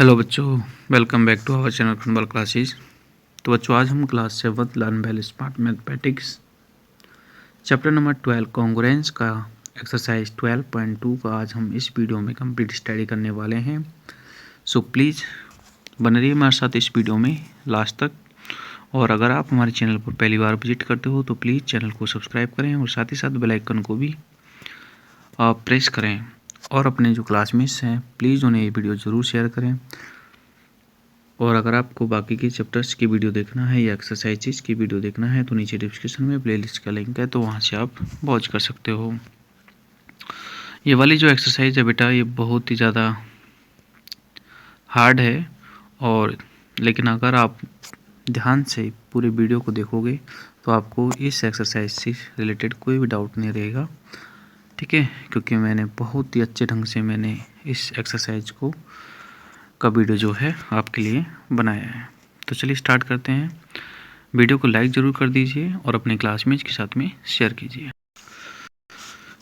Hello बच्चों, welcome back to our channel खनबल classes. तो बच्चों, आज हम class 7 learn well smart mathematics chapter number 12 congruence का एक्सरसाइज 12.2 का आज हम इस वीडियो में कंप्लीट स्टडी करने वाले हैं। सो प्लीज़ बने रहिए हमारे साथ इस वीडियो में लास्ट तक। और अगर आप हमारे चैनल पर पहली बार विजिट करते हो तो प्लीज़ चैनल को सब्सक्राइब करें और साथ ही साथ बेल आइकन को भी प्रेस करें। और अपने जो क्लासमेट्स हैं प्लीज़ उन्हें ये वीडियो ज़रूर शेयर करें। और अगर आपको बाकी के चैप्टर्स की वीडियो देखना है या एक्सरसाइजेस की वीडियो देखना है तो नीचे डिस्क्रिप्शन में प्लेलिस्ट का लिंक है, तो वहाँ से आप वॉच कर सकते हो। ये वाली जो एक्सरसाइज है बेटा, ये बहुत ही ज़्यादा हार्ड है, और लेकिन अगर आप ध्यान से पूरे वीडियो को देखोगे तो आपको इस एक्सरसाइज से रिलेटेड कोई भी डाउट नहीं रहेगा, ठीक है। क्योंकि मैंने बहुत ही अच्छे ढंग से मैंने इस एक्सरसाइज का वीडियो जो है आपके लिए बनाया है। तो चलिए स्टार्ट करते हैं। वीडियो को लाइक ज़रूर कर दीजिए और अपने क्लासमेट्स के साथ में शेयर कीजिए।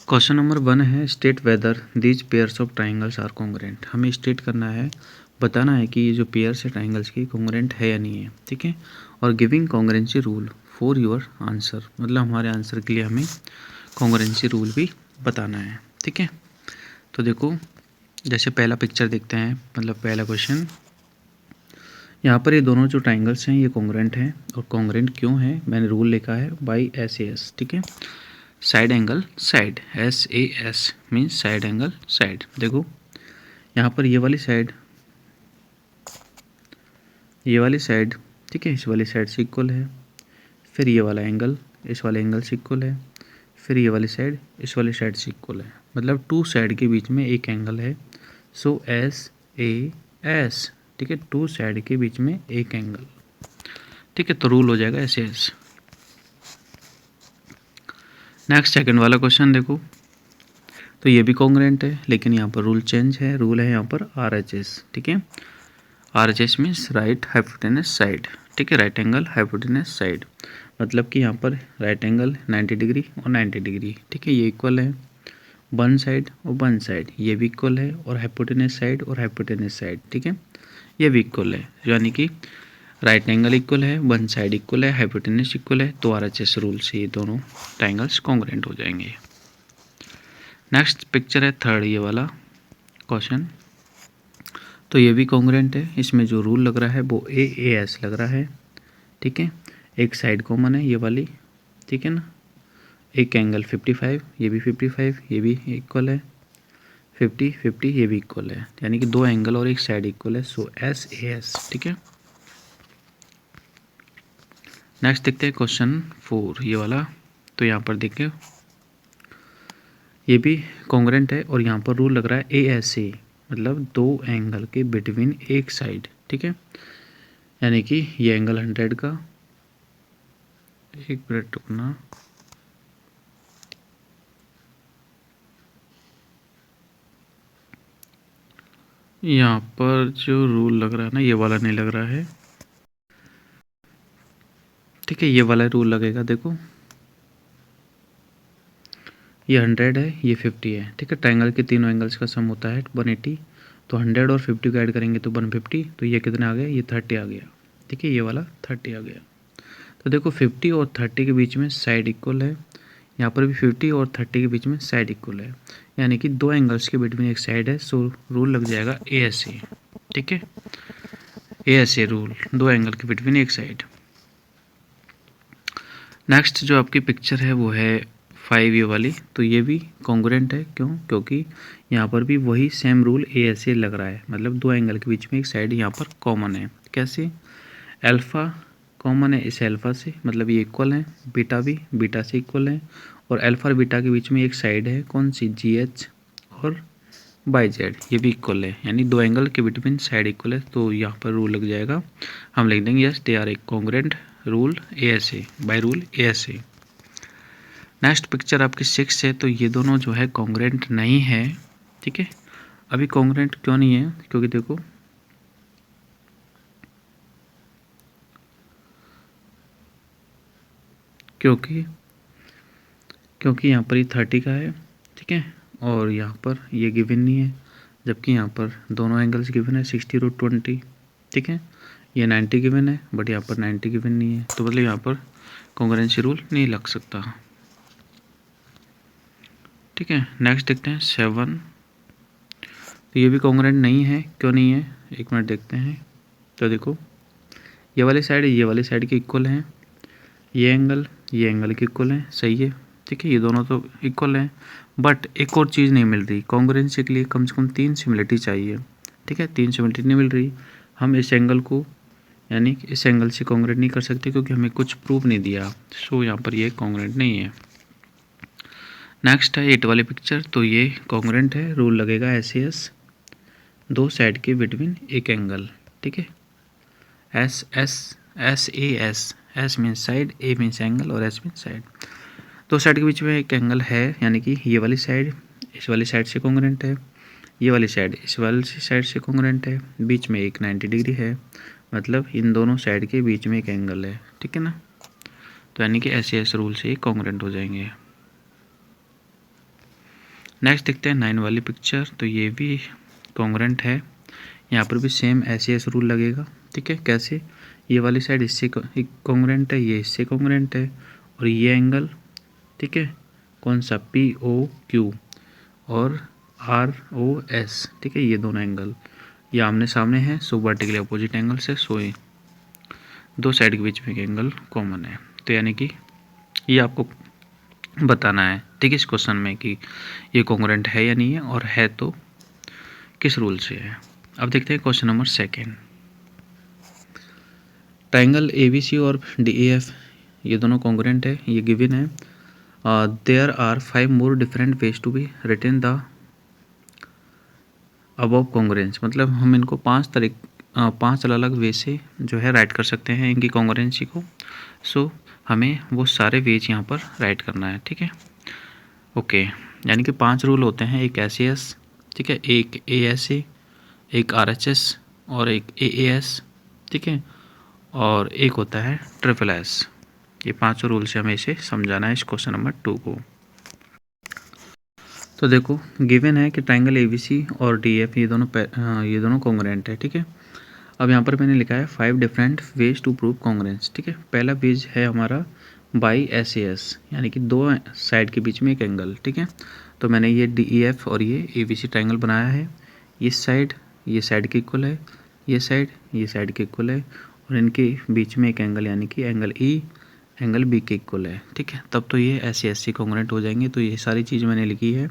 क्वेश्चन नंबर 1 है, state whether these pairs of triangles are congruent. हमें स्टेट करना है, बताना है कि ये जो पेयर्स है ट्राइंगल्स की कॉन्ग्रुएंट है या नहीं है, ठीक है। और giving congruency rule for your answer, मतलब हमारे आंसर के लिए हमें कॉन्ग्रुएंसी रूल भी बताना है, ठीक है। तो देखो, जैसे पहला पिक्चर देखते हैं, मतलब पहला क्वेश्चन, यहाँ पर ये दोनों जो ट्राइंगल्स हैं ये कॉन्ग्रुएंट हैं। और कॉन्ग्रुएंट क्यों है, मैंने रूल लिखा है बाई SAS, ठीक है। Side angle side, SAS means side angle side. देखो यहाँ पर ये वाली साइड, ठीक है, इस वाली साइड से इक्वल है। फिर ये वाला एंगल इस वाले एंगल से इक्वल है। फिर ये वाली साइड इस वाली साइड से इक्वल है, मतलब टू साइड के बीच में एक एंगल है। सो SAS, ठीक है, टू साइड के बीच में एक एंगल, ठीक है। तो रूल हो जाएगा SAS। नेक्स्ट सेकंड वाला क्वेश्चन देखो, तो ये भी कॉन्ग्रुएंट है, लेकिन यहाँ पर रूल चेंज है। रूल है यहाँ पर RHS, ठीक है। RHS means right hypotenuse side, ठीक है, राइट एंगल हाइपोटेनस साइड। मतलब कि यहाँ पर राइट एंगल 90 डिग्री और 90 डिग्री, ठीक है, ये इक्वल है। वन साइड और वन साइड ये भी इक्वल है, और हाइपोटेनस साइड और हाइपोटेनस साइड, ठीक है, ये भी इक्वल है। यानी कि राइट एंगल इक्वल है, वन साइड इक्वल है, हाइपोटेनस इक्वल है, तो RHS रूल से ये दोनों ट्राइंगल्स कॉन्ग्रुएंट हो जाएंगे। नेक्स्ट पिक्चर है थर्ड, ये वाला क्वेश्चन, तो ये भी कॉन्ग्रुएंट है। इसमें जो रूल लग रहा है वो AS लग रहा है, ठीक है। एक साइड कॉमन है ये वाली, ठीक है ना। एक एंगल 55, ये भी 55, ये भी इक्वल है। 50 50 ये भी इक्वल है, यानी कि दो एंगल और एक साइड इक्वल है। सो SAS, ठीक है। नेक्स्ट देखते हैं क्वेश्चन 4, ये वाला। तो यहाँ पर देखिए ये भी कॉन्ग्रुएंट है, और यहाँ पर रूल लग रहा है ASA, मतलब दो एंगल के बिटवीन एक साइड, ठीक है। यानी कि ये एंगल 100 का, एक मिनट रुकना, यहाँ पर जो रूल लग रहा है ना, ये वाला नहीं लग रहा है, ठीक है, ये वाला रूल लगेगा। देखो ये 100 है, ये 50 है, ठीक है। ट्राइंगल के तीनों एंगल्स का सम होता है 180, तो 100 और 50 को ऐड करेंगे तो 150, तो ये कितना आ गया, ये 30 आ गया, ठीक है, ये वाला 30 आ गया। तो देखो 50 और 30 के बीच में साइड इक्वल है, यहाँ पर भी 50 और 30 के बीच में साइड इक्वल है, यानी कि दो एंगल्स के बिटवीन एक साइड है। सो रूल लग जाएगा ASA, ठीक है, ASA रूल, दो एंगल के बिटवीन एक साइड। नेक्स्ट जो आपकी पिक्चर है वो है 5, ये वाली। तो ये भी कॉन्ग्रुएंट है, क्यों, क्योंकि यहाँ पर भी वही सेम रूल ASA लग रहा है, मतलब दो एंगल के बीच में एक साइड यहाँ पर कॉमन है। कैसे, अल्फ़ा कॉमन है इस अल्फ़ा से, मतलब ये इक्वल है। बीटा भी बीटा से इक्वल है, और अल्फ़ा और बीटा के बीच में एक साइड है, कौन सी, GH, और BZ ये भी इक्वल है, यानी दो एंगल के बिटवीन साइड इक्वल है। तो यहाँ पर रूल लग जाएगा, हम लिख देंगे yes they are a congruent, rule ASA, by rule ASA। Next picture आपकी 6 है, तो ये दोनों जो है कॉन्ग्रुएंट नहीं है, ठीक है। अभी कॉन्ग्रुएंट क्यों नहीं है, क्योंकि देखो क्योंकि यहाँ पर ये 30 का है, ठीक है, और यहाँ पर ये गिवन नहीं है, जबकि यहाँ पर दोनों एंगल्स गिवन है 60√20, ठीक है। ये 90 गिवन है बट यहाँ पर 90 गिवन नहीं है, तो मतलब यहाँ पर कॉन्ग्रुएंसी रूल नहीं लग सकता, ठीक है। नेक्स्ट देखते हैं 7, तो ये भी कॉन्ग्रुएंट नहीं है, क्यों नहीं है, एक मिनट देखते हैं। तो देखो ये वाली साइड के इक्वल हैं, ये एंगल के इक्वल हैं, सही है, ठीक है। ये दोनों तो इक्वल हैं, बट एक और चीज़ नहीं मिल रही, कॉन्ग्रुएंसी के लिए कम से कम 3 सिमिलरिटी चाहिए, ठीक है। 3 सिमिलरिटी नहीं मिल रही, हम इस एंगल को यानी कि इस एंगल से कॉन्ग्रुएंट नहीं कर सकते क्योंकि हमें कुछ प्रूफ नहीं दिया, सो यहाँ पर ये कॉन्ग्रुएंट नहीं है। नेक्स्ट है 8 वाली पिक्चर, तो ये कॉन्ग्रुएंट है, रूल लगेगा एस दो साइड के बिटवीन एक एंगल, ठीक है। एस मीन्स साइड, ए मीन्स एंगल और एस मीन्स साइड। दो साइड के बीच में एक एंगल है, यानी कि ये वाली साइड इस वाली साइड से कॉन्ग्रुएंट है, ये वाली साइड इस वाली साइड से कॉन्ग्रुएंट है, बीच में एक 90 डिग्री है, मतलब इन दोनों साइड के बीच में एक एंगल है, ठीक है ना। तो यानी कि एस रूल से कॉन्ग्रुएंट हो जाएंगे। नेक्स्ट देखते हैं 9 वाली पिक्चर, तो ये भी कॉन्ग्रुएंट है, यहाँ पर भी सेम एस रूल लगेगा, ठीक है। कैसे, ये वाली साइड इससे कॉन्ग्रुएंट है, ये इससे कॉन्ग्रुएंट है, और ये एंगल, ठीक है, कौन सा, POQ और ROS, ठीक है, ये दोनों एंगल ये आमने सामने हैं, सो वर्टिकली अपोजिट एंगल से, सो दो साइड के बीच में एक एंगल कॉमन है। तो यानी कि ये आपको बताना है, ठीक है, इस क्वेश्चन में कि ये कॉन्ग्रुएंट है या नहीं है, और है तो किस रूल से है। अब देखते हैं क्वेश्चन नंबर 2। ट्रायंगल ABC और DEF ये दोनों कॉन्ग्रुएंट है, ये गिवन है। There are 5 more different ways to be written the above congruence, मतलब हम इनको 5 अलग अलग वे से जो है राइट कर सकते हैं इनकी कॉन्ग्रुएंसी को। सो हमें वो सारे वेज यहाँ पर राइट करना है, ठीक है। ओके, यानी कि 5 रूल होते हैं, एक SAS, ठीक है, एक ASA, एक RHS और एक AAS, ठीक है, और एक होता है SSS। ये 5 रूल से हमें इसे समझाना है इस क्वेश्चन नंबर 2 को। तो देखो गिवन है कि ट्रायंगल ABC और DF ये दोनों कॉन्ग्रुएंट है, ठीक है। अब यहाँ पर मैंने लिखा है 5 different ways to prove congruence, ठीक है। पहला वेज है हमारा बाई SAS, यानी कि दो साइड के बीच में एक एंगल, ठीक है। तो मैंने ये DEF और ये ABC ट्रायंगल बनाया है, ये साइड के इक्वल है, ये साइड के इक्वल है, और इनके बीच में एक एंगल यानी कि एंगल E एंगल B के इक्वल है, ठीक है। तब तो ये SC कॉन्ग्रुएंट हो जाएंगे। तो ये सारी चीज़ मैंने लिखी है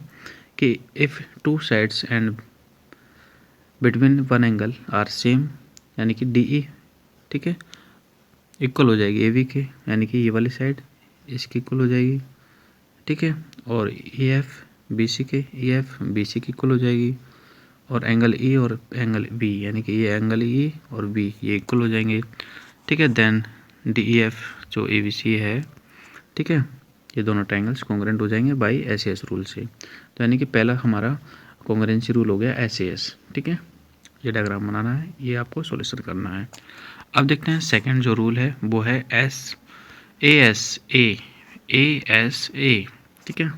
कि if 2 sides and between one angle are same, यानी कि DE, ठीक है, इक्वल हो जाएगी AB के, यानी कि ये वाली साइड इसकी इक्वल हो जाएगी, ठीक है, और EF BC के की इक्वल हो जाएगी, और एंगल E और एंगल B, यानी कि ये एंगल E और B ये इक्वल हो जाएंगे, ठीक है। देन DEF जो ABC है, ठीक है, ये दोनों ट्रायंगल्स कॉन्ग्रुएंट हो जाएंगे बाई SAS रूल से। तो यानी कि पहला हमारा कॉन्ग्रुएंसी रूल हो गया SAS, ठीक है। ये डायग्राम बनाना है, ये आपको सॉल्यूशन करना है। अब देखते हैं सेकंड जो रूल है वो है ASA, ठीक है,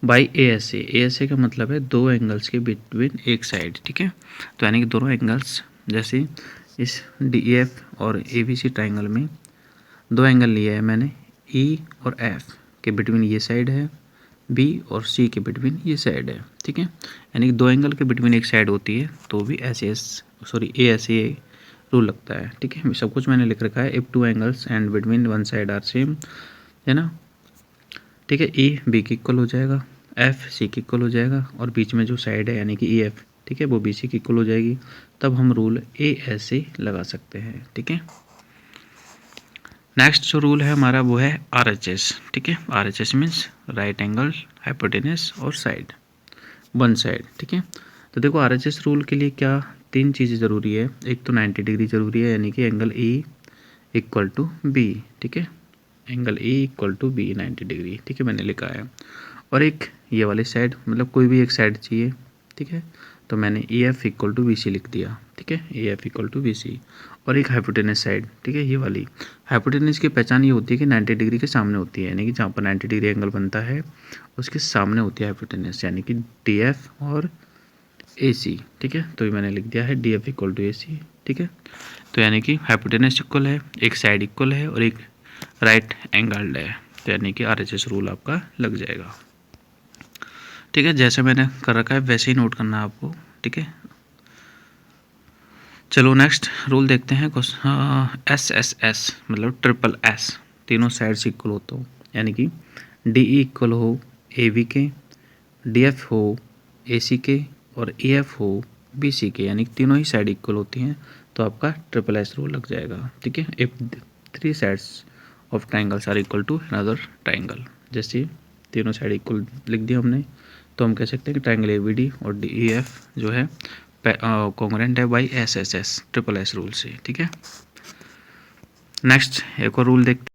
बाई ASA का मतलब है दो एंगल्स के बिटवीन एक साइड, ठीक है। तो यानी कि दोनों एंगल्स, जैसे इस DEF और ABC ट्रायंगल में दो एंगल लिया है मैंने, E और F के बिटवीन ये साइड है, B और C के बिटवीन ये साइड है, ठीक है। यानी कि दो एंगल के बिटवीन एक साइड होती है तो भी ASA रूल लगता है, ठीक है। सब कुछ मैंने लिख रखा है, if 2 angles and between one side are same, है ना, ठीक है। E B की इक्वल हो जाएगा, F C की इक्वल हो जाएगा, और बीच में जो साइड है यानी कि EF, ठीक है, वो BC की इक्वल हो जाएगी, तब हम रूल ASA लगा सकते हैं, ठीक है। नेक्स्ट जो रूल है हमारा वो है RHS, ठीक है। RHS means right angle hypotenuse और साइड, वन साइड, ठीक है। तो देखो RHS रूल के लिए क्या 3 चीज़ें ज़रूरी है, एक तो 90 डिग्री ज़रूरी है, यानी कि angle E equal to B, ठीक है, angle E equal to B 90 degree, ठीक है, मैंने लिखा है। और एक ये वाली साइड, मतलब कोई भी एक साइड चाहिए, ठीक है, तो मैंने EF इक्वल टू BC लिख दिया, ठीक है, EF इक्वल टू BC। और एक हाइपोटेनस साइड, ठीक है, ये वाली हाइपोटेनस की पहचान ये होती है कि 90 डिग्री के सामने होती है, यानी कि जहाँ पर 90 डिग्री एंगल बनता है उसके सामने होती है हाइपोटेनस, यानी कि DF और AC, ठीक है। तो ये मैंने लिख दिया है DF इक्वल टू AC, ठीक है। तो यानी कि हाइपोटेनस इक्वल है, एक साइड इक्वल है और एक राइट एंगल्ड है, तो यानी कि RHS रूल आपका लग जाएगा, ठीक है। जैसे मैंने कर रखा है वैसे ही नोट करना है आपको, ठीक है। चलो नेक्स्ट रूल देखते हैं। SSS मतलब ट्रिपल S, तीनों साइड्स इक्वल होता हो, यानी कि DE इक्वल हो AB के, DF हो AC के और EF हो BC के, यानी तीनों ही साइड इक्वल होती हैं, तो आपका ट्रिपल S रूल लग जाएगा, ठीक है। If 3 sides of triangles are equal to another triangle, जैसे तीनों साइड इक्वल लिख दिया हमने, तो हम कह सकते हैं कि ट्राइंगल ABD और DEF जो है कॉन्ग्रुएंट है by SSS triple S rule से, ठीक है। नेक्स्ट एक और रूल देखते हैं।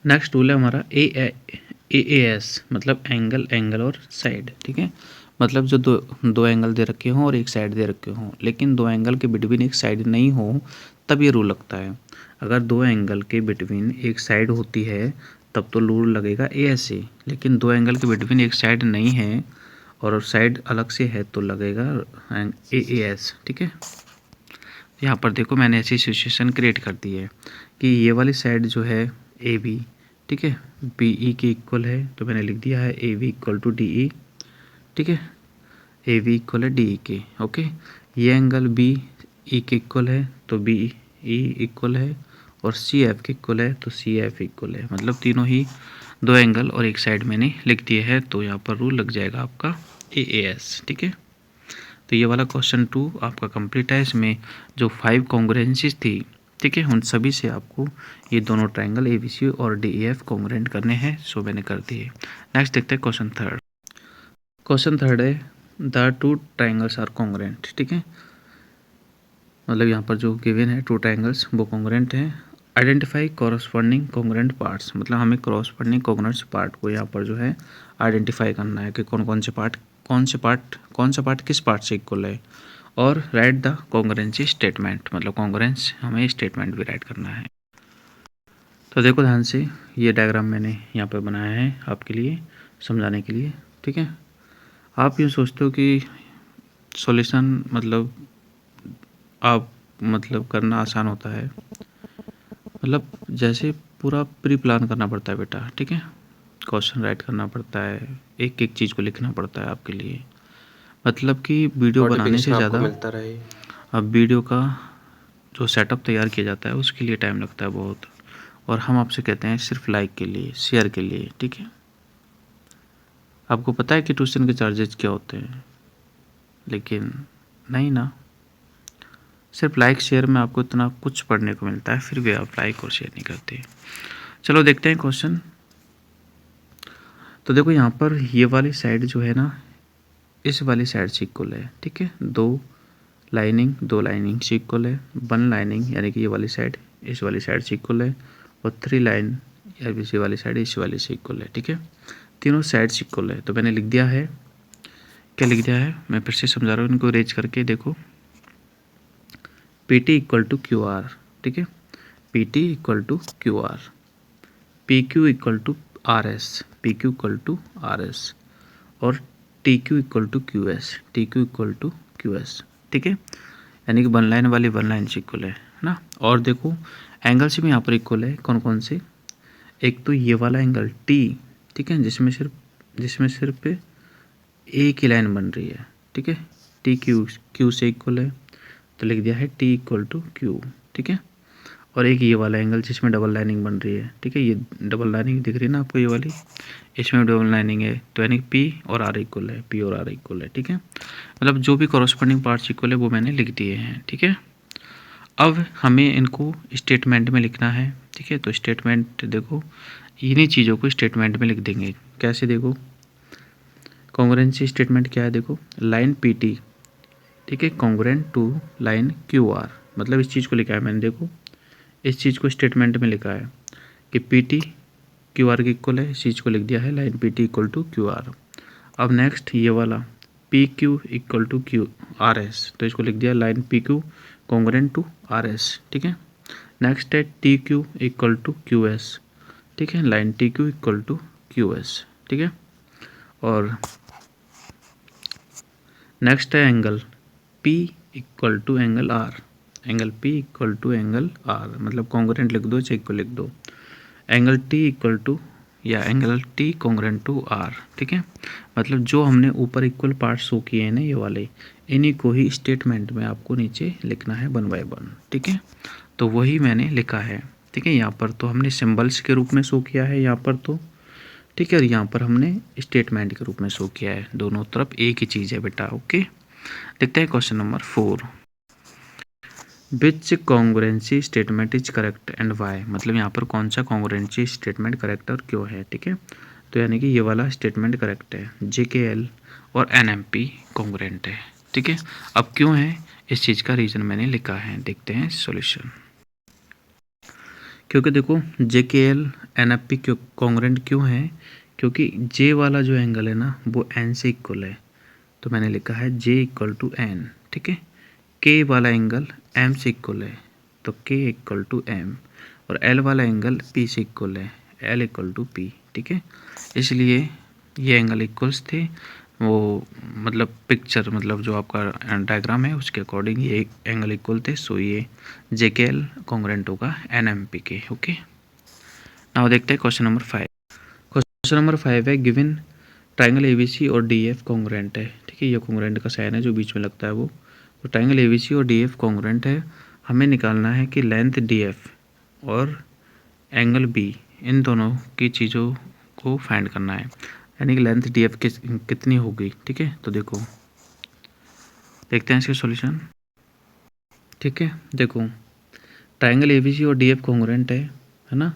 नेक्स्ट रूल है हमारा AAS मतलब एंगल, एंगल और साइड, ठीक है। मतलब जो दो एंगल दे रखे हों और एक साइड दे रखे हों, लेकिन दो एंगल के बिटवीन एक साइड नहीं हो, तब ये रूल लगता है। अगर दो एंगल के बिटवीन एक साइड होती है तब तो रूल लगेगा ASA, लेकिन दो एंगल के बिटवीन एक साइड नहीं है और साइड अलग से है तो लगेगा AAS, ठीक है। यहाँ पर देखो मैंने ऐसी सिचुएशन क्रिएट कर दी है कि ये वाली साइड जो है AB, ठीक है, BE के इक्वल है, तो मैंने लिख दिया है AB इक्वल टू DE, ठीक है। AB इक्वल है DE के, ओके। ये एंगल BE के इक्वल है तो BE इक्वल है, और CF के इक्वल है तो CF इक्वल है, मतलब तीनों ही दो एंगल और एक साइड मैंने लिख दिए है, तो यहाँ पर रूल लग जाएगा आपका AAS, ठीक है। तो ये वाला क्वेश्चन 2 आपका कंप्लीट है। इसमें जो 5 कॉन्ग्रुएंसीज थी, ठीक है, उन सभी से आपको ये दोनों ट्राइंगल ABC और DEF कॉन्ग्रुएंट करने हैं, सो मैंने कर दिए। नेक्स्ट देखते हैं क्वेश्चन थर्ड। क्वेश्चन थर्ड है द 2 ट्राइंगल्स आर कॉन्ग्रुएंट, ठीक है। मतलब यहाँ पर जो गिवन है 2 ट्राइंगल्स वो कॉन्ग्रुएंट हैं। आइडेंटिफाई कॉरस्पॉन्डिंग कॉन्ग्रुएंट पार्ट्स, मतलब हमें कॉरस्पॉन्डिंग कॉन्ग्रुएंट पार्ट को यहाँ पर जो है आइडेंटिफाई करना है कि कौन सा पार्ट किस पार्ट से इक्वल है, और राइट द कॉन्ग्रुएंसी स्टेटमेंट, मतलब कॉन्ग्रुएंस हमें स्टेटमेंट भी राइट करना है। तो देखो ध्यान से, ये डायग्राम मैंने यहाँ पर बनाया है आपके लिए समझाने के लिए, ठीक है। आप यूँ सोचते हो कि सॉल्यूशन मतलब करना आसान होता है, मतलब जैसे पूरा प्री प्लान करना पड़ता है बेटा, ठीक है। क्वेश्चन राइट करना पड़ता है, एक एक चीज़ को लिखना पड़ता है आपके लिए, मतलब कि वीडियो बनाने से ज़्यादा मिलता रहे। अब वीडियो का जो सेटअप तैयार किया जाता है उसके लिए टाइम लगता है बहुत, और हम आपसे कहते हैं सिर्फ लाइक के लिए, शेयर के लिए, ठीक है। आपको पता है कि ट्यूशन के चार्जेस क्या होते हैं, लेकिन नहीं ना, सिर्फ लाइक शेयर में आपको इतना कुछ पढ़ने को मिलता है, फिर भी आप लाइक और शेयर नहीं करते। चलो देखते हैं क्वेश्चन। तो देखो यहाँ पर ये वाली साइड जो है ना, इस वाली साइड से इक्वल है, ठीक है। दो लाइनिंग से इक्वल है, 1 लाइनिंग यानी कि ये वाली साइड इस वाली साइड से इक्वल है, और 3 लाइन या इसी वाली साइड इस वाली से इक्वल है, ठीक है। तीनों साइड्स इक्वल है, तो मैंने लिख दिया है, क्या लिख दिया है मैं फिर से समझा रहा हूँ, इनको रेज करके देखो। PT इक्वल टू QR, ठीक है। PT equal to QR, PQ equal to RS, PQ equal to RS, और TQ equal to QS, TQ equal to QS, ठीक है। यानी कि 1 लाइन वाली 1 लाइन से इक्वल है ना। और देखो एंगल से भी यहाँ पर इक्वल है, कौन कौन से, एक तो ये वाला एंगल T, ठीक है, जिसमें सिर्फ एक ही लाइन बन रही है, ठीक है। Q से इक्वल है, तो लिख दिया है T इक्वल टू Q, ठीक है। और एक ये वाला एंगल जिसमें डबल लाइनिंग बन रही है, ठीक है, ये डबल लाइनिंग दिख रही है ना आपको, ये वाली, इसमें डबल लाइनिंग है, तो यानी P और R इक्वल है, P और R इक्वल है, ठीक है। मतलब जो भी कॉरस्पॉन्डिंग पार्ट्स इक्वल है वो मैंने लिख दिए हैं, ठीक है। अब हमें इनको स्टेटमेंट में लिखना है, ठीक है। तो स्टेटमेंट देखो, इन्हीं चीज़ों को स्टेटमेंट में लिख देंगे, कैसे देखो, कॉन्ग्रुएंसी स्टेटमेंट क्या है, देखो लाइन PT, ठीक है, कॉन्ग्रुएंट टू लाइन QR, मतलब इस चीज़ को लिखा है मैंने, देखो इस चीज़ को स्टेटमेंट में लिखा है कि PT QR के इक्वल है, इस चीज़ को लिख दिया है line PT equal to QR। अब नेक्स्ट ये वाला PQ इक्वल टू RS, तो इसको लिख दिया line PQ congruent to RS, ठीक है। नेक्स्ट है TQ इक्वल टू QS, ठीक है, line TQ equal to QS, ठीक है। और नेक्स्ट है angle P equal to angle R, angle P equal to angle R, मतलब कॉन्ग्रुएंट लिख दो चाहे इक्वल लिख दो। एंगल T इक्वल टू या angle T congruent to R, ठीक है। मतलब जो हमने ऊपर इक्वल पार्ट शो किए हैं ना ये वाले, इन्हीं को ही स्टेटमेंट में आपको नीचे लिखना है 1 बाय 1, ठीक है। तो वही मैंने लिखा है, ठीक है। यहाँ पर तो हमने सिंबल्स के रूप में शो किया है यहाँ पर तो, ठीक है, और यहाँ पर हमने स्टेटमेंट के रूप में शो किया है। दोनों तरफ एक ही चीज़ है बेटा, ओके। देखते हैं question number 4, which congruency statement is correct and why, मतलब यहाँ पर कौन सा कॉन्ग्रुएंसी स्टेटमेंट करेक्ट और क्यों है, ठीक है। तो यानी कि ये वाला स्टेटमेंट करेक्ट है, JKL और NMP कॉन्ग्रुएंट है, ठीक है। अब क्यों है, इस चीज़ का रीज़न मैंने लिखा है, देखते हैं सॉल्यूशन। क्योंकि देखो JKL NMP क्यों कॉन्ग्रुएंट क्यों है, क्योंकि J वाला जो एंगल है ना वो N से इक्वल है, तो मैंने लिखा है J इक्वल टू N, ठीक है। K वाला एंगल M से इक्वल है, तो K इक्वल टू M, और L वाला एंगल P से इक्वल है, L इक्वल टू P, ठीक है। इसलिए ये एंगल इक्वल्स थे, वो मतलब पिक्चर मतलब जो आपका डायग्राम है उसके अकॉर्डिंग ये एंगल इक्वल थे, सो ये JKL कॉन्ग्रुएंट होगा NMP के, ओके। नाउ देखते हैं क्वेश्चन नंबर 5। क्वेश्चन नंबर 5 है गिवन ट्राइंगल ABC और DF कॉन्ग्रुएंट है, ठीक है। ये कॉन्ग्रुएंट का साइन है जो बीच में लगता है वो, तो ट्राइंगल ABC और DF कॉन्ग्रुएंट है। हमें निकालना है कि लेंथ DF और एंगल B, इन दोनों की चीज़ों को फाइंड करना है, यानी कि लेंथ DF कितनी होगी, ठीक है। तो देखो देखते हैं इसके सॉल्यूशन, ठीक है। देखो ट्राइंगल ABC और DF कॉन्ग्रुएंट है ना।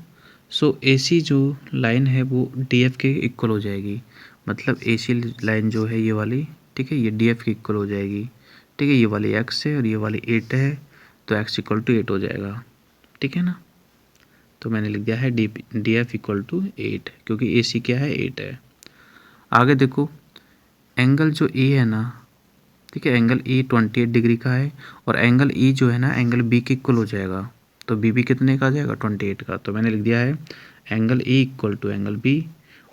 सो AC जो लाइन है वो DF के इक्वल हो जाएगी, मतलब AC लाइन जो है ये वाली, ठीक है, ये DF की इक्वल हो जाएगी, ठीक है। ये वाली x है और ये वाली 8 है, तो x इक्वल टू 8 हो जाएगा, ठीक है ना। तो मैंने लिख दिया है DF इक्वल टू 8, क्योंकि AC क्या है 8 है। आगे देखो एंगल जो E है ना, ठीक है, एंगल E 28 डिग्री का है, और एंगल E जो है ना एंगल B के इक्वल हो जाएगा, तो B भी कितने का आ जाएगा 28 का, तो मैंने लिख दिया है angle E equal to angle B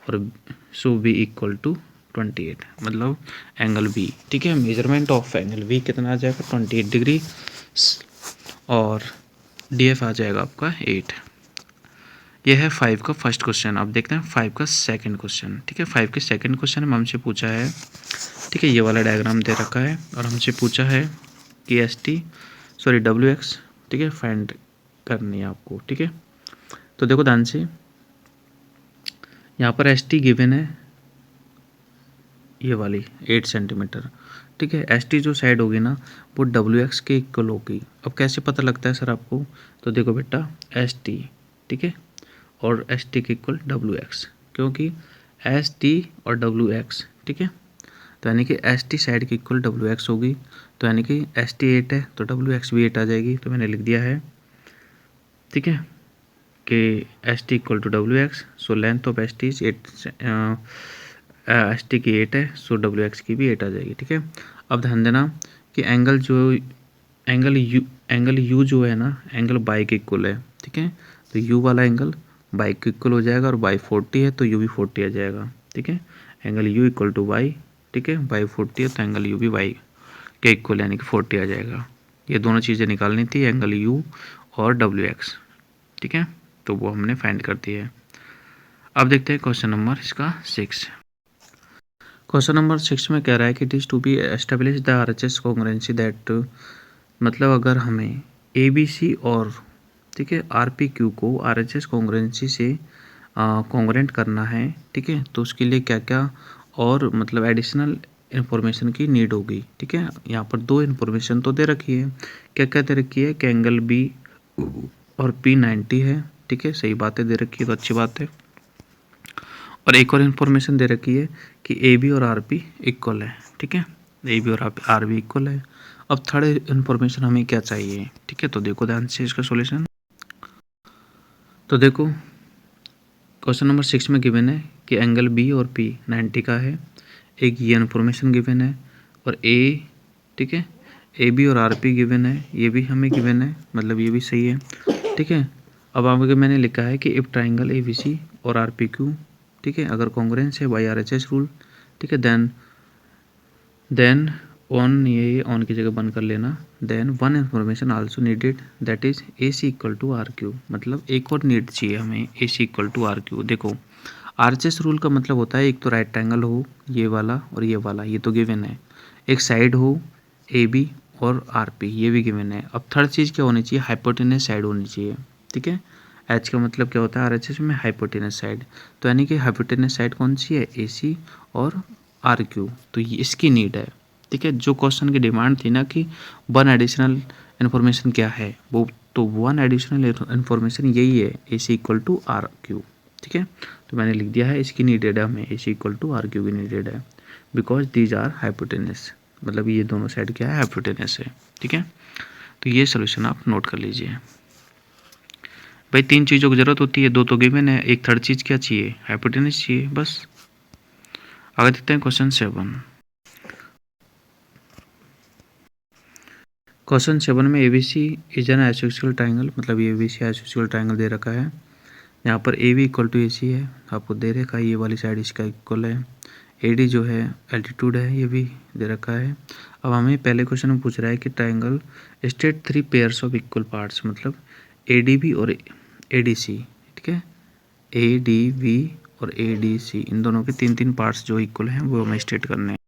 और सो B इक्वल टू 28, मतलब एंगल B, ठीक है। मेजरमेंट ऑफ एंगल B कितना आ जाएगा 28 डिग्री, और DF आ जाएगा आपका 8। यह है 5 का फर्स्ट क्वेश्चन। अब देखते हैं 5 का सेकंड क्वेश्चन, ठीक है। 5 के सेकंड क्वेश्चन में हमसे पूछा है, ठीक है, ये वाला डायग्राम दे रखा है और हमसे पूछा है कि WX, ठीक है, फाइंड करनी है आपको, ठीक है। तो देखो ध्यान से, यहाँ पर ST गिवन है ये वाली 8 सेंटीमीटर, ठीक है। ST जो साइड होगी ना वो WX के इक्वल होगी। अब कैसे पता लगता है सर आपको, तो देखो बेटा ST, ठीक है, और ST के इक्वल WX, क्योंकि ST और WX, ठीक है, तो यानी कि ST साइड की इक्वल WX होगी, तो यानी कि ST 8 है तो WX भी 8 आ जाएगी। तो मैंने लिख दिया है, ठीक है, कि ST equal to WX, so length of ST is 8, ST की 8 है, सो WX की भी 8 आ जाएगी, ठीक है। अब ध्यान देना कि एंगल U जो है ना एंगल बाई के इक्वल है, ठीक है। तो U वाला एंगल बाई के इक्वल हो जाएगा, और बाई 40 है तो U भी 40 आ जाएगा, ठीक है। Angle U equal two by, ठीक है, बाई 40 है तो एंगल U भी बाई के इक्वल यानी कि 40 आ जाएगा। ये दोनों चीज़ें निकालनी थी, एंगल U और WX, ठीक है, तो वो हमने फाइंड कर दी है। अब देखते हैं क्वेश्चन नंबर इसका 6। क्वेश्चन नंबर 6 में कह रहा है कि it is to be establish the RHS congruency that, मतलब अगर हमें ABC और, ठीक है, RPQ को RHS कॉन्ग्रुएंसी से कॉन्ग्रुएंट करना है, ठीक है, तो उसके लिए क्या क्या और मतलब एडिशनल इन्फॉर्मेशन की नीड होगी, ठीक है। यहाँ पर 2 इन्फॉर्मेशन तो दे रखी है, क्या क्या दे रखी है कि एंगल B और P 90 है, ठीक है, सही बातें दे रखी है तो अच्छी बात है। और एक और इन्फॉर्मेशन दे रखी है कि AB और RP इक्वल है, ठीक है, AB और RB इक्वल है। अब थर्ड इन्फॉर्मेशन हमें क्या चाहिए, ठीक है, तो देखो ध्यान से इसका सॉल्यूशन। तो देखो क्वेश्चन नंबर 6 में गिवन है कि एंगल B और P 90 का है, एक ये इन्फॉर्मेशन गिवन है, और A, ठीक है, AB और RP गिवन है, ये भी हमें गिवन है, मतलब ये भी सही है, ठीक है। अब आगे मैंने लिखा है कि इफ ट्राइंगल ABC और RPQ, ठीक है, अगर कॉन्ग्रुएंस है बाय RHS रूल, ठीक है, देन ऑन, ये ऑन की जगह बंद कर लेना। Then one information also needed, that is A C equal to R Q, मतलब एक और नीड चाहिए हमें, A C equal to R Q. देखो आरएचएस रूल का मतलब होता है एक तो राइट ट्रायंगल हो, ये वाला और ये वाला, ये तो गिवन है। एक साइड हो ए बी और आर पी, ये भी गिवन है। अब थर्ड चीज़ क्या होनी चाहिए, हाइपोटेनस साइड होनी चाहिए। ठीक है, एच का मतलब क्या होता है आरएचएस में, हाइपोटेनस साइड। तो यानी कि हाइपोटेनस साइड कौन सी है, ए सी और आर क्यू, तो ये इसकी नीड है। ठीक है, जो क्वेश्चन की डिमांड थी ना कि वन एडिशनल इन्फॉर्मेशन क्या है, वो तो वन एडिशनल इन्फॉर्मेशन यही है, ए C equal to R Q. ठीक है, तो मैंने लिख दिया है इसकी नीडेड है हमें, A C equal to R Q की नीडेड है, बिकॉज दीज आर हाइपोटेनस, मतलब ये दोनों साइड क्या है, हाइपोटेनस है। ठीक है, तो ये सोल्यूशन आप नोट कर लीजिए। भाई तीन चीज़ों की जरूरत होती है, दो तो गिवन है, एक थर्ड चीज़ क्या चाहिए, हाइपोटेनस चाहिए, बस। आगे देखते हैं क्वेश्चन 7। क्वेश्चन 7 में ABC is an isosceles triangle, मतलब ये एबीसी आइसोसेलेस ट्रायंगल दे रखा है। यहाँ पर ए बी इक्वल टू ए सी है, आपको दे रखा है ये वाली साइड इसका इक्वल है। ए डी जो है एल्टीट्यूड है, ये भी दे रखा है। अब हमें पहले क्वेश्चन में पूछ रहा है कि triangle state three pairs of equal parts, मतलब ए डी बी और ए डी सी। ठीक है, ए डी बी और ए डी सी, इन दोनों के तीन तीन पार्ट्स जो इक्वल हैं वो हमें स्टेट करने हैं।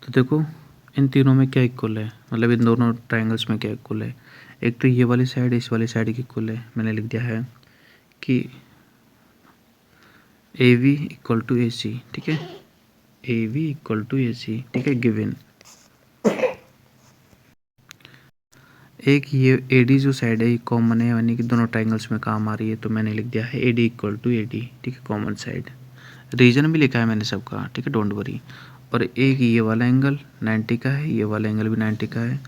तो देखो इन तीनों में क्या इक्वल है, मतलब इन दोनों ट्रायंगल्स में क्या इक्वल है। एक तो ये वाली साइड इस वाली साइड की इक्वल है, मैंने लिख दिया है कि ए वी इक्वल टू ए सी। ठीक है, ए वी इक्वल टू ए सी, ठीक है, गिवन। एक ये ए डी जो साइड है ये कॉमन है, यानी कि दोनों ट्रायंगल्स में काम आ रही है, तो मैंने लिख दिया है A D equal to A D. ठीक है, कॉमन साइड, रीजन भी लिखा है मैंने सबका। ठीक है, डोंट वरी। और एक ये वाला एंगल 90 का है, ये वाला एंगल भी 90 का है,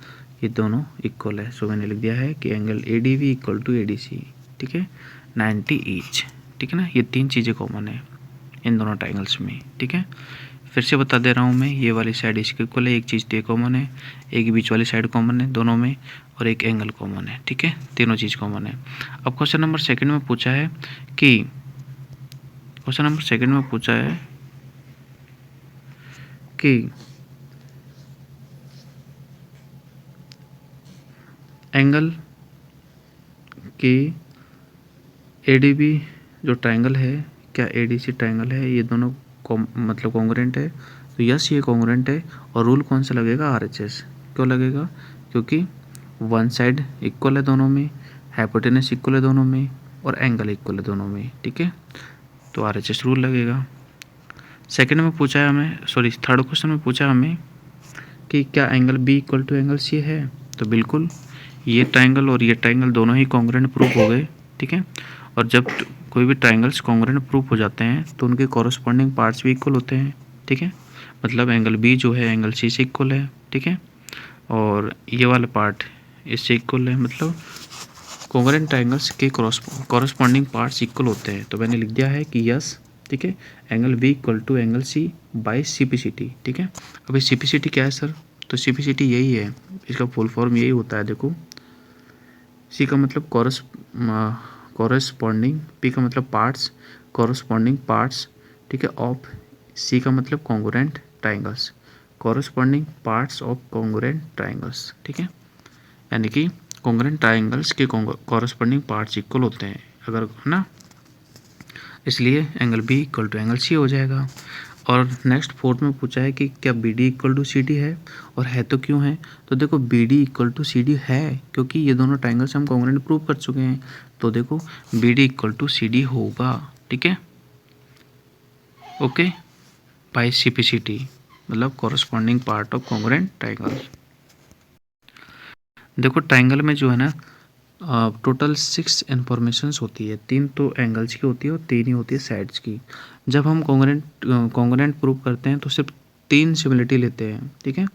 ये दोनों इक्वल है, सो मैंने लिख दिया है कि angle A D V equal to A D C. ठीक है, 90 ईच। ठीक है ना, ये तीन चीज़ें कॉमन है इन दोनों ट्रायंगल्स में। ठीक है, फिर से बता दे रहा हूँ मैं, ये वाली साइड इसके इक्वल है, एक चीज़ तो कॉमन है, एक बीच वाली साइड कॉमन है दोनों में, और एक एंगल कॉमन है। ठीक है, तीनों चीज़ कॉमन है। अब क्वेश्चन नंबर सेकंड में पूछा है कि एंगल की एडीबी जो ट्रायंगल है, क्या एडीसी ट्रायंगल है, ये दोनों मतलब कॉन्ग्रुएंट है। तो यस ये कॉन्ग्रुएंट है, और रूल कौन सा लगेगा, आरएचएस। क्यों लगेगा, क्योंकि वन साइड इक्वल है दोनों में, हाइपोटेनस इक्वल है दोनों में, और एंगल इक्वल है दोनों में। ठीक है, तो आरएचएस रूल लगेगा। सेकंड में पूछा है हमें, सॉरी थर्ड क्वेश्चन में पूछा हमें कि क्या angle B equal to angle C है, तो बिल्कुल ये ट्रायंगल और ये ट्रायंगल दोनों ही कॉन्ग्रुएंट प्रूफ हो गए। ठीक है, और जब कोई भी ट्रायंगल्स कॉन्ग्रुएंट प्रूफ हो जाते हैं तो उनके कॉरस्पॉन्डिंग पार्ट्स भी इक्वल होते हैं। ठीक है, मतलब एंगल बी जो है एंगल सी से इक्वल है। ठीक है, और ये वाला पार्ट इससे इक्वल है, मतलब कॉन्ग्रुएंट ट्रायंगल्स के कॉरस्पॉन्डिंग पार्ट्स इक्वल होते हैं। तो मैंने लिख दिया है कि यस। ठीक है, angle B equal to angle C by C P C T. ठीक है, अभी सी पी सी टी क्या है सर, तो सी पी सी टी यही है, इसका फुल फॉर्म यही होता है। देखो सी का मतलब कॉरस्पॉन्डिंग, पी का मतलब पार्ट्स, कॉरस्पॉन्डिंग पार्ट्स। ठीक है, ऑफ सी का मतलब congruent triangles, corresponding parts of congruent triangles. ठीक है, यानी कि कॉन्ग्रुएंट ट्रायंगल्स के कॉरस्पॉन्डिंग पार्ट्स इक्वल होते हैं अगर, है ना, इसलिए angle B equal to angle C हो जाएगा। और नेक्स्ट फोर्थ में पूछा है कि क्या B D equal to C D है, और है तो क्यों है, तो देखो B D equal to C D है क्योंकि ये दोनों ट्रायंगल्स हम कॉन्ग्रुएंट प्रूव कर चुके हैं। तो देखो B D equal to C D होगा। ठीक है, okay, by C P C T, मतलब corresponding part of congruent triangle. देखो ट्रायंगल में जो है ना टोटल 6 इन्फॉर्मेशंस होती है, 3 तो एंगल्स की होती है और 3 ही होती है साइड्स की। जब हम कॉन्ग्रुएंट प्रूव करते हैं तो सिर्फ 3 सिमिलरिटी लेते हैं। ठीक है,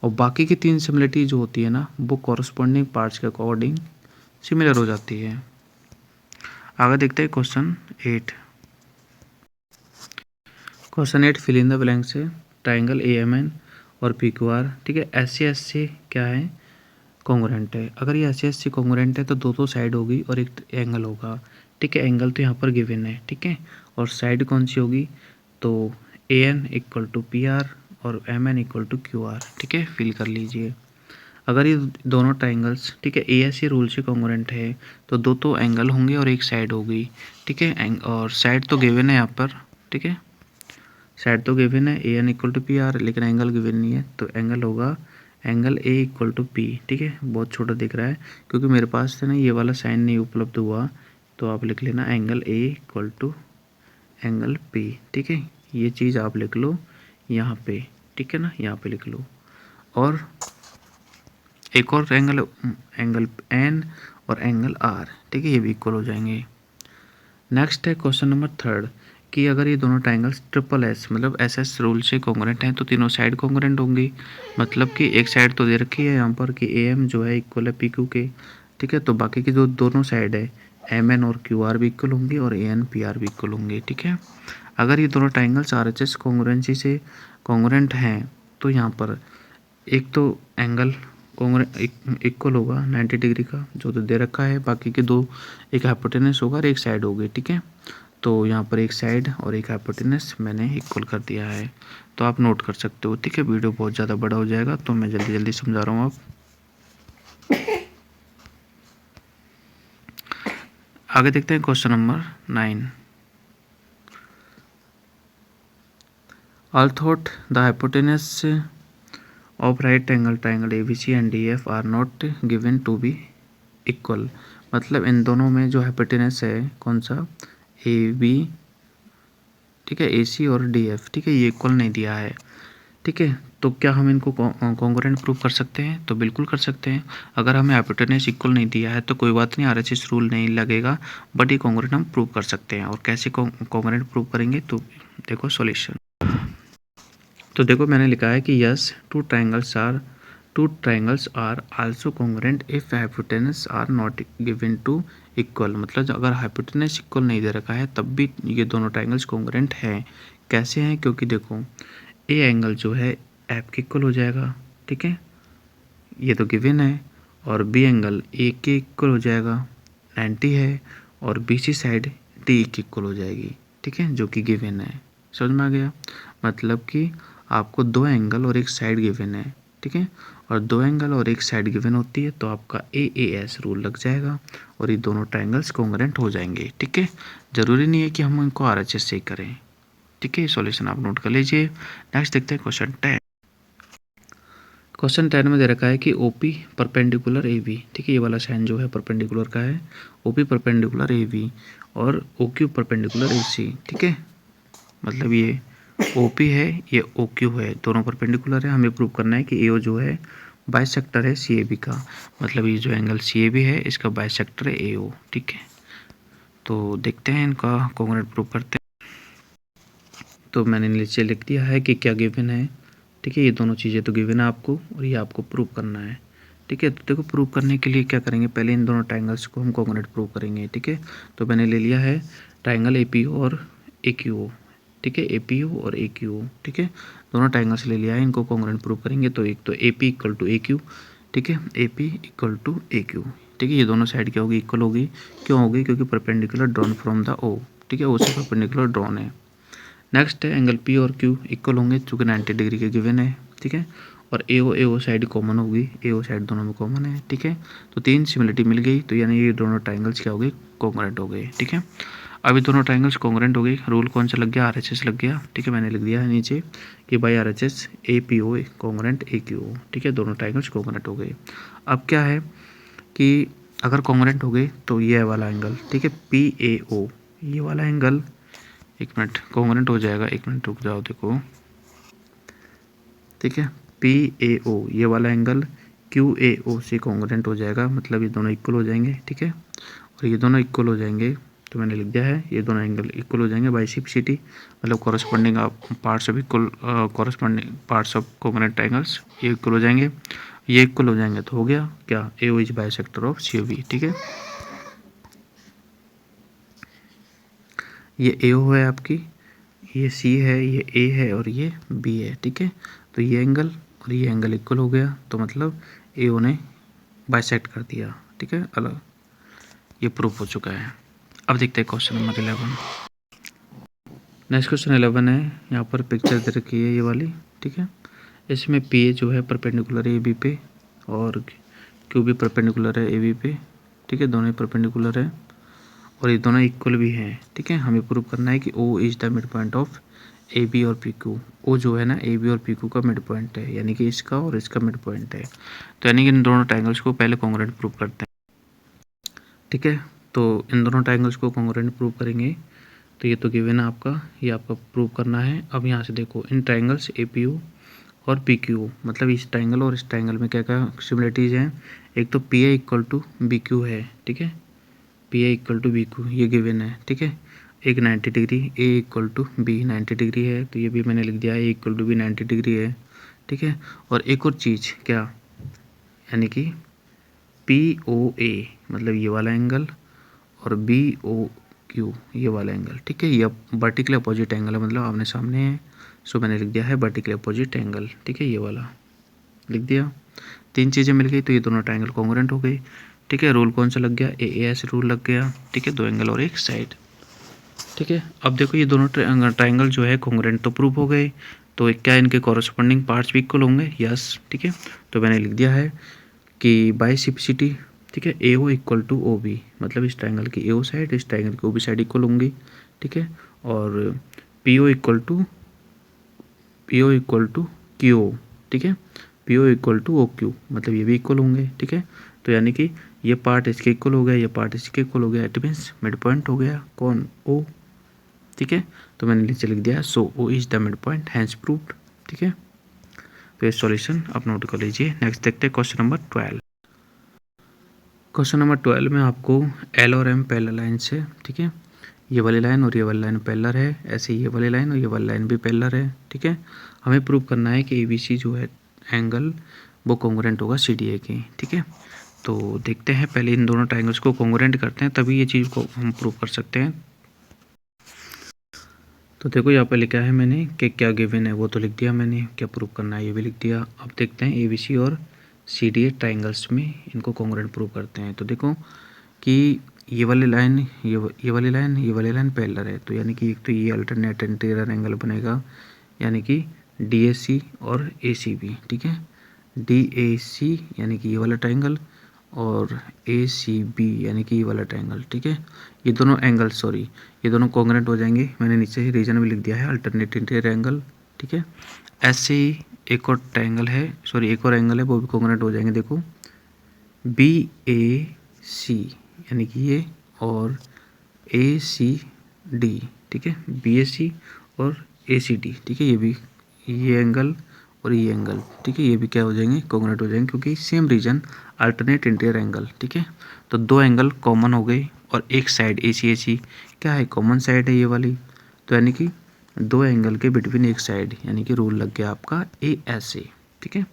और बाकी की 3 सिमिलरिटी जो होती है ना वो कॉरस्पॉन्डिंग पार्ट्स के अकॉर्डिंग सिमिलर हो जाती है। आगे देखते हैं question 8। Question 8 fill in the blank से ट्रायंगल ए एम एन और पी क्यू आर। ठीक है, एस सी क्या है, कॉन्ग्रुएंट है। अगर ये एस सी कॉन्ग्रुएंट है तो दो साइड होगी और एक एंगल होगा। ठीक है, एंगल तो यहाँ पर गिवन है। ठीक है, और साइड कौन सी होगी, तो A N equal to P R और M N equal to Q R, ठीक है, फिल कर लीजिए। अगर ये दोनों ट्राइंगल्स, ठीक है, ए एस सी रूल से कॉन्ग्रुएंट है तो दो तो एंगल होंगे और एक साइड होगी, ठीक है, और साइड तो गिवन है यहाँ पर, ठीक है, साइड तो गिवन है A N equal to P R, लेकिन एंगल गिवन नहीं है, तो एंगल होगा angle A equal to P, ठीक है। बहुत छोटा दिख रहा है क्योंकि मेरे पास से ना ये वाला साइन नहीं उपलब्ध हुआ, तो आप लिख लेना angle A equal to angle P, ठीक है, ये चीज़ आप लिख लो यहाँ पे, ठीक है ना, यहाँ पे लिख लो। और एक और एंगल, एंगल एन और एंगल आर, ठीक है, ये भी इक्वल हो जाएंगे। नेक्स्ट है क्वेश्चन नंबर 3 कि अगर ये दोनों ट्राइंगल्स ट्रिपल एस मतलब एस एस रूल से कॉन्ग्रुएंट हैं तो तीनों साइड कॉन्ग्रुएंट होंगी। मतलब कि एक साइड तो दे रखी है यहाँ पर कि ए एम जो है इक्वल है पी क्यू के, ठीक है, तो बाकी की जो दोनों साइड है एम एन और क्यू आर भी इक्वल होंगी और ए एन पी आर भी इक्वल होंगे, ठीक है। अगर ये दोनों triangles are H S congruency से कॉन्ग्रुएंट हैं तो यहाँ पर एक तो एंगल इक्वल होगा 90 डिग्री का जो तो दे रखा है, बाकी के दो एक हाइपोटेनस होगा और एक साइड होगी, ठीक है। तो यहाँ पर एक साइड और एक हाइपोटेनस मैंने इक्वल कर दिया है, तो आप नोट कर सकते हो, ठीक है। वीडियो बहुत ज़्यादा बड़ा हो जाएगा तो मैं जल्दी जल्दी समझा रहा हूँ। आप आगे देखते हैं question number 9। Although the hypotenuse of right angle triangle ABC and DF are not given to be equal, मतलब इन दोनों में जो हाइपोटेनस है कौन सा ए बी, ठीक है, ए सी और डी एफ, ठीक है, ये इक्वल नहीं दिया है, ठीक है। तो क्या हम इनको कॉन्ग्रुएंट प्रूव कर सकते हैं? तो बिल्कुल कर सकते हैं। अगर हमें हाइपोटेनस इक्वल नहीं दिया है तो कोई बात नहीं, आरएचएस रूल नहीं लगेगा, बट ये कॉन्ग्रुएंट हम प्रूव कर सकते हैं। और कैसे कॉन्ग्रुएंट प्रूव करेंगे? तो देखो सॉल्यूशन। तो देखो मैंने लिखा है कि yes two triangles are also congruent if hypotenuse are not given to equal, मतलब अगर हाइपोटेनस इक्वल नहीं दे रखा है तब भी ये दोनों ट्राइंगल्स कॉन्ग्रुएंट हैं। कैसे हैं? क्योंकि देखो ए एंगल जो है एफ के इक्वल हो जाएगा, ठीक है, ये तो गिवन है, और बी एंगल ए के इक्वल हो जाएगा 90 है, और बी सी साइड डी के इक्वल हो जाएगी, ठीक है, जो कि गिवन है। समझ में आ गया? मतलब कि आपको दो एंगल और एक साइड गिवन है, ठीक है, और दो एंगल और एक साइड गिवन होती है तो आपका ए एस रूल लग जाएगा और ये दोनों ट्राइंगल्स कॉन्ग्रुएंट हो जाएंगे, ठीक है। ज़रूरी नहीं है कि हम इनको आर एच एस से करें, ठीक है। सॉल्यूशन आप नोट कर लीजिए। नेक्स्ट देखते हैं क्वेश्चन 10। क्वेश्चन 10 में दे रखा है कि ओपी परपेंडिकुलर ए बी, ठीक है, ये वाला साइन जो है परपेंडिकुलर का है, ओपी परपेंडिकुलर ए बी और ओ क्यू परपेंडिकुलर ए सी, ठीक है। मतलब ये ओपी है, ये ओ क्यू है, दोनों परपेंडिकुलर है। हमें प्रूव करना है कि ए जो है बाइसेक्टर है सी ए बी का, मतलब ये जो एंगल सी ए बी है इसका बाइसेक्टर है ए ओ, ठीक है। तो देखते हैं इनका कॉन्ग्रुएंट प्रूव करते हैं। तो मैंने नीचे लिख दिया है कि क्या गिवन है, ठीक है, ये दोनों चीज़ें तो गिवन है आपको और ये आपको प्रूव करना है, ठीक है। तो देखो प्रूव करने के लिए क्या करेंगे, पहले इन दोनों ट्राइंगल्स को हम कॉन्ग्रुएंट प्रूव करेंगे, ठीक है। तो मैंने ले लिया है ट्राइंगल ए पी और ए क्यू, ठीक है, ए पी ओ और ए क्यू, ठीक है, दोनों ट्राइंगल्स ले लिया है, इनको कॉन्ग्रुएंट प्रूव करेंगे। तो एक तो A P equal to A Q, ठीक है, A P equal to A Q, ठीक है, ये दोनों साइड क्या होगी, इक्वल होगी। क्यों होगी? क्योंकि परपेंडिकुलर ड्रॉन फ्रॉम द ओ, ठीक है, ओ से परपेंडिकुलर ड्रॉन है। नेक्स्ट है एंगल पी और क्यू इक्वल होंगे चूँकि 90 डिग्री के गिवन है, ठीक है, और ए ओ साइड कॉमन होगी, ए ओ साइड दोनों में कॉमन है, ठीक है। तो तीन सिमिलरिटी मिल गई, तो यानी ये दोनों ट्राइंगल्स क्या हो गए, कॉन्ग्रुएंट हो गए, ठीक है। अभी दोनों ट्राइंगल्स कॉन्ग्रुएंट हो गई, रूल कौन सा लग गया, आर एच एस लग गया, ठीक है। मैंने लिख दिया है नीचे कि by R H S A P O congruent A Q O, ठीक है, दोनों ट्राइंगल्स कॉन्ग्रुएंट हो गए। अब क्या है कि अगर कॉन्ग्रुएंट हो गए तो ये वाला एंगल, ठीक है, पी ए ओ, ये वाला एंगल, एक मिनट, कॉन्ग्रुएंट हो जाएगा, एक मिनट रुक जाओ, देखो, ठीक है, पी ए ओ ये वाला एंगल क्यू ए ओ से कॉन्ग्रुएंट हो जाएगा, मतलब ये दोनों इक्वल हो जाएंगे, ठीक है, और ये दोनों इक्वल हो जाएंगे। तो मैंने लिख दिया है ये दोनों एंगल इक्वल हो जाएंगे बाई सिटी, मतलब corresponding parts of equal, corresponding parts of congruent triangles ये इक्वल हो जाएंगे, ये इक्वल हो जाएंगे, तो हो गया क्या, A O is bisector of C O B, ठीक है। ये ए ओ है आपकी, ये सी है, ये ए है और ये बी है, ठीक है। तो ये एंगल और ये एंगल इक्वल हो गया, तो मतलब ए ओ ने बाइसेक्ट कर दिया, ठीक है, अलग, ये प्रूफ हो चुका है। अब देखते हैं क्वेश्चन नंबर 11। नेक्स्ट क्वेश्चन 11 है, यहाँ पर पिक्चर दे रखी है ये वाली, ठीक है। इसमें पी ए जो है परपेंडिकुलर है ए बी पे और क्यू भी परपेंडिकुलर है ए बी पे, ठीक है, दोनों ही परपेंडिकुलर है और ये दोनों इक्वल भी हैं, ठीक है। हमें प्रूव करना है कि O is the mid point of A B और पी क्यू। ओ जो है ना ए बी और पी क्यू का मिड पॉइंट है, यानी कि इसका और इसका मिड पॉइंट है। तो यानी कि इन दोनों ट्रायंगल्स को पहले कॉन्ग्रुएंट प्रूव करते हैं, ठीक है। तो इन दोनों ट्रायंगल्स को कॉन्ग्रुएंट प्रूव करेंगे। तो ये तो गिवन है आपका, ये आपका प्रूव करना है। अब यहाँ से देखो इन ट्रायंगल्स ए पी यू और पी क्यू, मतलब इस ट्रायंगल और इस ट्रायंगल में क्या क्या सिमिलरिटीज़ हैं। एक तो P A equal to B Q है, ठीक है, P A equal to B Q ये गिवन है, ठीक है। एक 90 degree A equal to B 90 degree है, तो ये भी मैंने लिख दिया है, A equal to B 90 degree है, ठीक है। और एक और चीज़ क्या, यानी कि पी ओ ए मतलब ये वाला एंगल और बी ओ क्यू ये वाला एंगल, ठीक है। ये वर्टिकल अपोजिट एंगल है, मतलब आमने सामने है। सो मैंने लिख दिया है वर्टिकल अपोजिट एंगल, ठीक है, ये वाला लिख दिया। तीन चीज़ें मिल गई तो ये दोनों ट्रायंगल कॉन्ग्रुएंट हो गई, ठीक है। रूल कौन सा लग गया, ए एस रूल लग गया, ठीक है, दो एंगल और एक साइड, ठीक है। अब देखो ये दोनों ट्रायंगल जो है कॉन्ग्रुएंट तो प्रूव हो गए, तो क्या इनके कॉरस्पॉन्डिंग पार्ट्स भी इक्वल होंगे, यस, ठीक है। तो मैंने लिख दिया है कि बाय सिम्प्लिसिटी, ठीक है, A O equal to O B, मतलब इस ट्रायंगल की ए ओ साइड इस ट्रायंगल की ओ बी साइड इक्वल होंगी, ठीक है। और P O equal to Q O, ठीक है, P O equal to O Q, मतलब ये भी इक्वल होंगे, ठीक है। तो यानी कि ये पार्ट इसके इक्वल हो गया, ये पार्ट इसके इक्वल हो गया, इट मीन्स मिड पॉइंट हो गया कौन, ओ, ठीक है। तो मैंने नीचे लिख दिया so O is the mid point hence proved, ठीक है। तो ये सॉल्यूशन आप नोट कर लीजिए। नेक्स्ट देखते हैं क्वेश्चन नंबर 12। क्वेश्चन नंबर 12 में आपको एल और एम पैरेलल लाइन से, ठीक है, ये वाली लाइन और ये वाली लाइन पैरेलल है, ऐसे ये वाली लाइन और ये वाली लाइन भी पैरेलल है, ठीक है। हमें प्रूव करना है कि ए बी सी जो है एंगल वो कॉन्ग्रुएंट होगा सी डी ए की, ठीक है। तो देखते हैं, पहले इन दोनों ट्रायंगल्स को कॉन्ग्रुएंट करते हैं, तभी ये चीज़ को हम प्रूव कर सकते हैं। तो देखो यहाँ पर लिखा है मैंने कि क्या गिवन है वो तो लिख दिया मैंने, क्या प्रूव करना है ये भी लिख दिया। अब देखते हैं ए बी सी और सी डी ए ट्राइंगल्स में इनको कॉन्ग्रुएंट प्रूव करते हैं। तो देखो कि ये वाली लाइन ये वाली लाइन पैरेलल है, तो यानी कि एक तो ये अल्टरनेट इंटीरियर एंगल बनेगा, यानी कि डी ए सी और ए सी बी, ठीक है, डी ए सी यानी कि ये वाला ट्रायंगल और ए सी बी यानी कि ये वाला ट्रायंगल, ठीक है। ये दोनों एंगल ये दोनों कॉन्ग्रुएंट हो जाएंगे। मैंने नीचे ही रीजन भी लिख दिया है अल्टरनेट इंटीरियर एंगल, ठीक है। ऐसे ही एक और ट्रायंगल है, एक और एंगल है, वो भी कॉन्ग्रुएंट हो जाएंगे। देखो बी ए सी यानी कि ये और ए सी डी, ठीक है, बी ए सी और ए सी डी, ठीक है, ये एंगल और ये एंगल, ठीक है, ये भी क्या हो जाएंगे, कॉन्ग्रुएंट हो जाएंगे, क्योंकि same reason alternate interior angle, ठीक है। तो दो एंगल कॉमन हो गए और एक साइड ए सी क्या है, कॉमन साइड है ये वाली, तो यानी कि दो एंगल के बिटवीन एक साइड, यानी कि रूल लग गया आपका ए ऐसे, ठीक है।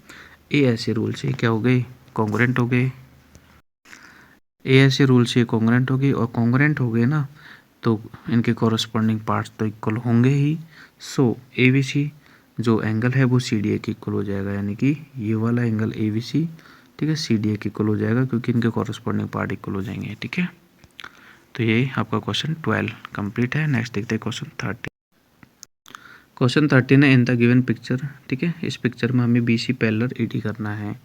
ए ऐसे रूल से क्या हो गए, कॉन्ग्रुएंट हो गए, ए ऐसे रूल से कॉन्ग्रुएंट हो गए, और कॉन्ग्रुएंट हो गए ना तो इनके कॉरस्पॉन्डिंग पार्ट्स तो इक्वल होंगे ही। सो ए बी सी जो एंगल है वो सी डी ए के इक्वल हो जाएगा, यानी कि ये वाला एंगल ए बी सी, ठीक है, सी डी ए के इक्वल हो जाएगा, क्योंकि इनके कॉरस्पॉन्डिंग पार्ट इक्वल हो जाएंगे, ठीक है। तो ये आपका क्वेश्चन 12 कंप्लीट है। नेक्स्ट देखते हैं क्वेश्चन 13। क्वेश्चन 13 है इन द गिवन पिक्चर, ठीक है, इस पिक्चर में हमें B C parallel A D करना है,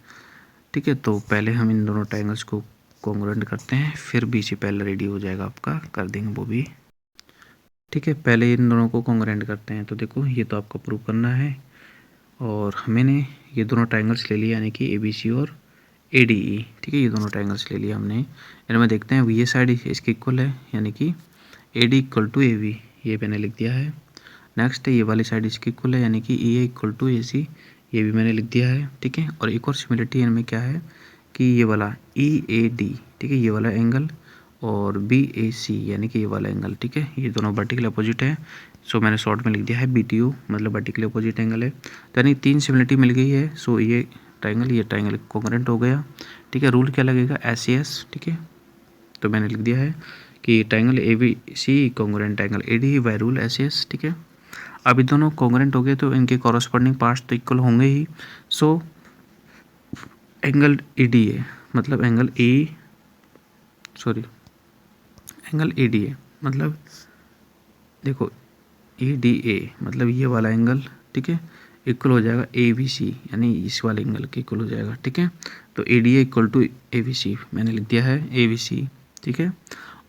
ठीक है। तो पहले हम इन दोनों ट्रायंगल्स को कॉन्ग्रुएंट करते हैं, फिर B C parallel A D हो जाएगा आपका, कर देंगे वो भी, ठीक है। पहले इन दोनों को कॉन्ग्रुएंट करते हैं। तो देखो ये तो आपको प्रूव करना है, और मैंने ये दोनों ट्रायंगल्स ले लिए, यानी कि ए बी सी और ए डी ई, ठीक है, ये दोनों ट्रायंगल्स ले लिए हमने। इनमें देखते हैं ये साइड इसकी इक्वल है, यानी कि A D equal to A B, ये मैंने लिख दिया है। नेक्स्ट ये वाली साइड इसकी इक्वल है, यानी कि ई ए इक्वल टू ए सी, ये भी मैंने लिख दिया है, ठीक है। और एक और सिमिलरिटी इनमें क्या है कि ये वाला ई ए डी, ठीक है, ये वाला एंगल और बी ए सी यानी कि ये वाला एंगल, ठीक है, ये दोनों वर्टिकल अपोजिट है। सो मैंने शॉर्ट में लिख दिया है बी टी यू, मतलब वर्टिकल अपोजिट एंगल है। तो यानी तीन सिमिलरिटी मिल गई है। सो ये ट्रायंगल कॉन्ग्रुएंट हो गया, ठीक है। रूल क्या लगेगा, एस सी एस, ठीक है। तो मैंने लिख दिया है कि triangle A B C congruent triangle A D by rule S C S, ठीक है। अब ये दोनों कॉन्ग्रुएंट हो गए तो इनके कॉरस्पॉन्डिंग पार्ट्स तो इक्वल होंगे ही। So angle A D A मतलब एंगल ए डी ए मतलब देखो ए डी ए मतलब ये वाला एंगल, ठीक है, इक्वल हो जाएगा ABC, यानी इस वाले एंगल के इक्वल हो जाएगा। ठीक है, तो ADA इक्वल टू ABC मैंने लिख दिया है ABC। ठीक है,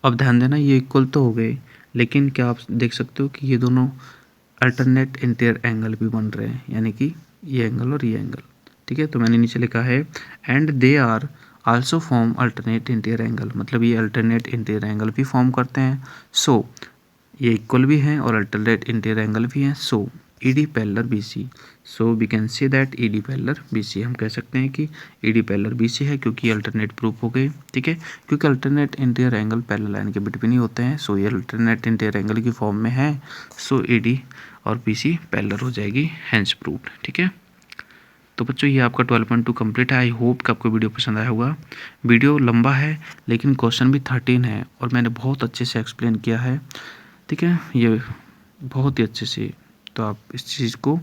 अब ध्यान देना ये इक्वल तो हो गए, लेकिन क्या आप देख सकते हो कि ये दोनों अल्टरनेट इंटीरियर एंगल भी बन रहे हैं, यानी कि ये एंगल और ये एंगल। ठीक है, तो मैंने नीचे लिखा है and they are also form alternate interior angle, मतलब ये अल्टरनेट इंटीरियर एंगल भी फॉर्म करते हैं। सो ये इक्वल भी हैं और अल्टरनेट इंटीरियर एंगल भी हैं। So ED parallel BC, so we can say that ED parallel BC, हम कह सकते हैं कि ED पैरेलल BC है क्योंकि अल्टरनेट प्रूफ हो गए। ठीक है, क्योंकि alternate interior angle parallel line के बिटवीन ही होते हैं। सो ये अल्टरनेट इंटीरियर एंगल की फॉर्म में है। सो ED और BC पैरेलल हो जाएगी, हैंस प्रूव्ड। ठीक है, तो बच्चों ये आपका 12.2 कंप्लीट है। आई होप कि आपको वीडियो पसंद आया होगा। वीडियो लंबा है लेकिन क्वेश्चन भी 13 है और मैंने बहुत अच्छे से एक्सप्लेन किया है। ठीक है, ये बहुत ही अच्छे से, तो आप इस चीज़ को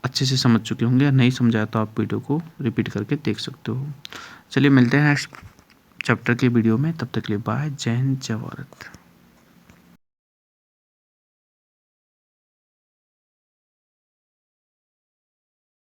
अच्छे से समझ चुके होंगे। नहीं समझाया तो आप वीडियो को रिपीट करके देख सकते हो। चलिए मिलते हैं नेक्स्ट चैप्टर के वीडियो में, तब तक के लिए बाय। जय हिंद, जय भारत।